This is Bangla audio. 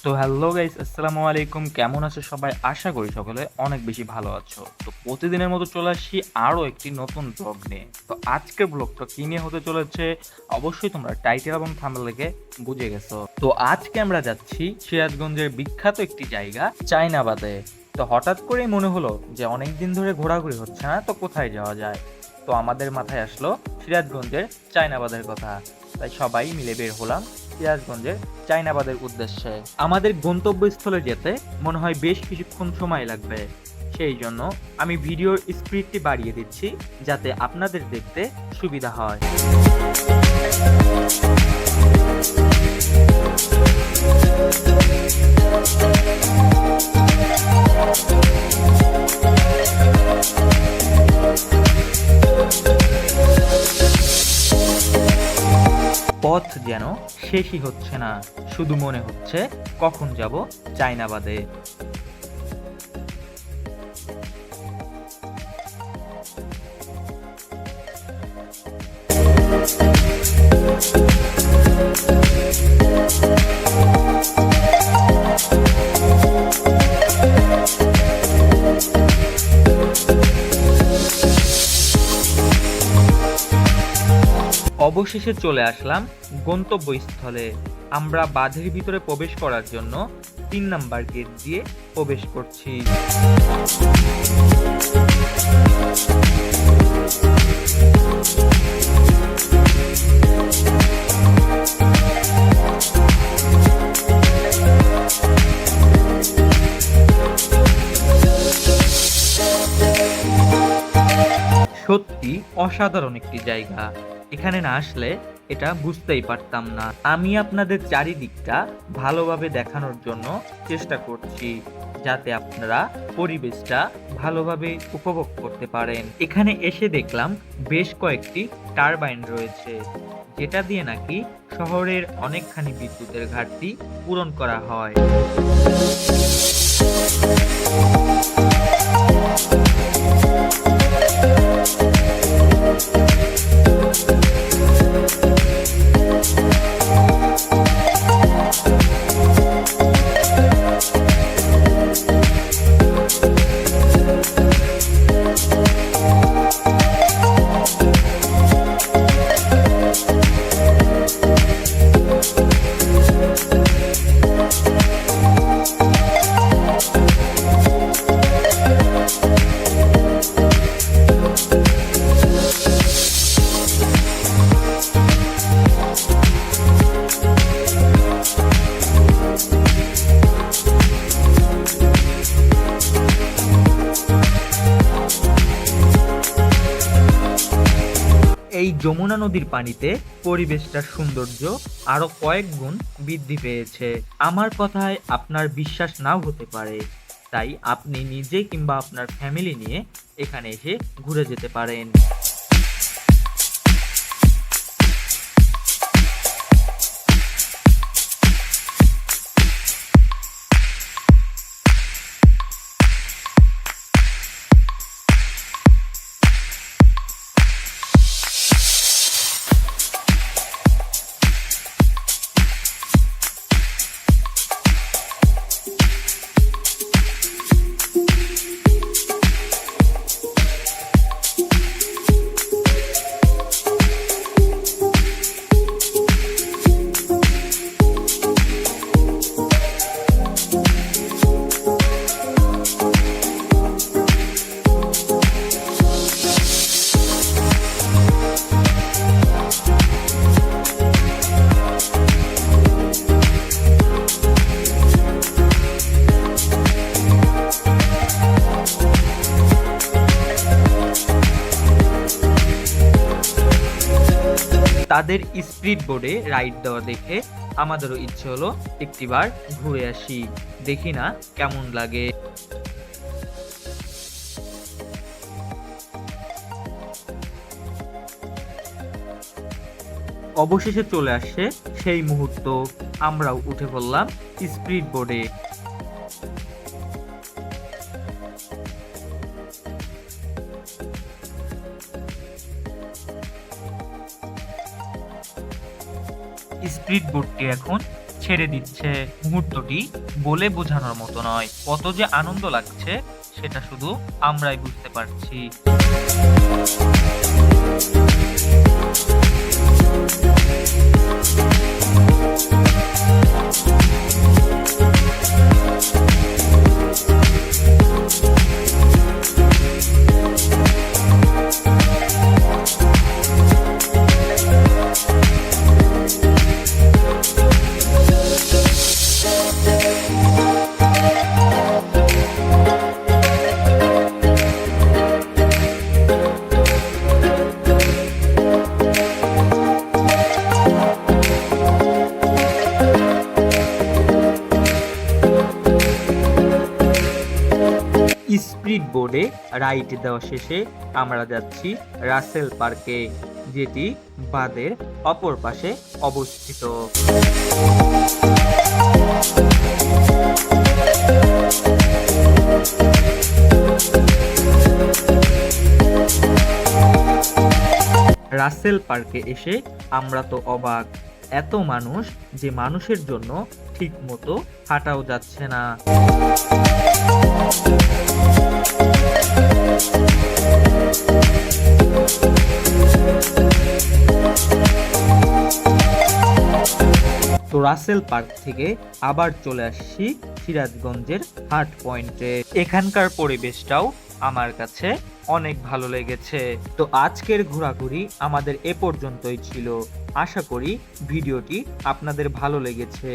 তো হ্যালো গাইস, আসসালামু আলাইকুম। কেমন আছো সবাই? আশা করি সকলে অনেক বেশি ভালো আছো। তো প্রতিদিনের মতো চলে আসছি আরো একটি নতুন ব্লগ নিয়ে। তো আজকের ব্লগটা কি নিয়ে হতে চলেছে অবশ্যই তোমরা টাইটেল এবং থাম্বনেল দেখে বুঝে গেছো। তো আজকে আমরা যাচ্ছি সিরাজগঞ্জের বিখ্যাত একটি জায়গা চায়নাবাদে। তো হঠাৎ করেই মনে হলো যে অনেক দিন ধরে ঘোরাঘুরি হচ্ছে না, তো কোথায় যাওয়া যায়। তো আমাদের মাথায় আসলো সিরাজগঞ্জের চায়নাবাদের কথা। তাই সবাই মিলে বের হলাম সিরাজগঞ্জের চায়নাবাদের উদ্দেশ্যে। আমাদের গন্তব্যস্থলে যেতে মনে হয় বেশ কিছুক্ষণ সময় লাগবে। সেই জন্য আমি ভিডিওর স্পিডটি বাড়িয়ে দিচ্ছি যাতে আপনাদের দেখতে সুবিধা হয়। পথ যেন শেষই হচ্ছে না, শুধু মনে হচ্ছে কখন যাব চায়নাবাদে। অবশেষে চলে আসলাম গন্তব্যস্থলে। আমরা বাঁধের ভিতরে প্রবেশ করার জন্য ৩ নাম্বার গেট দিয়ে প্রবেশ করছি। সত্যি অসাধারণ একটি জায়গা। এখানে না আসলে এটা বুঝতেই পারতাম না। আমি আপনাদের চারিদিকটা ভালোভাবে দেখানোর জন্য চেষ্টা করছি যাতে আপনারা পরিবেশটা ভালোভাবে উপভোগ করতে পারেন। এখানে এসে দেখলাম বেশ কয়েকটি টারবাইন রয়েছে, যেটা দিয়ে নাকি শহরের অনেকখানি বিদ্যুতের ঘাটতি পূরণ করা হয়। এই যমুনা নদীর পানিতে পরিবেশটার সৌন্দর্য আরো কয়েক গুণ বৃদ্ধি পেয়েছে। আমার কথায় আপনার বিশ্বাস নাও হতে পারে, তাই আপনি নিজে কিংবা আপনার ফ্যামিলি নিয়ে এখানে এসে ঘুরে যেতে পারেন। তাদের স্পিড বোর্ডে রাইড দেওয়া দেখে আমাদেরও ইচ্ছে হলো একটিবার ঘুরে আসি, দেখি না কেমন লাগে। অবশেষে চলে আসছে সেই মুহূর্ত। আমরাও উঠে পড়লাম স্পিড বোর্ডে। স্পিড বোটটি এখন ছেড়ে দিচ্ছে। মুহূর্তটি বলে বোঝানোর মতো নয়। কত যে আনন্দ লাগছে সেটা শুধু আমরাই বুঝতে পারছি। স্পিড বোর্ডে রাইড দেওয়া শেষে আমরা যাচ্ছি রাসেল পার্কে, যেটি বাঁধের অপর পাশে অবস্থিত। রাসেল পার্কে এসে আমরা তো অবাক, এত মানুষ যে মানুষের জন্য ঠিক মতো হাঁটাও যাচ্ছে না। তো রাসেল পার্ক থেকে আবার চলে আসছি সিরাজগঞ্জের হাট পয়েন্টে। এখানকার পরিবেশটাও আমার কাছে অনেক ভালো লেগেছে। তো আজকের ঘোরাঘুরি আমাদের এ পর্যন্তই ছিল। আশা করি ভিডিওটি আপনাদের ভালো লেগেছে।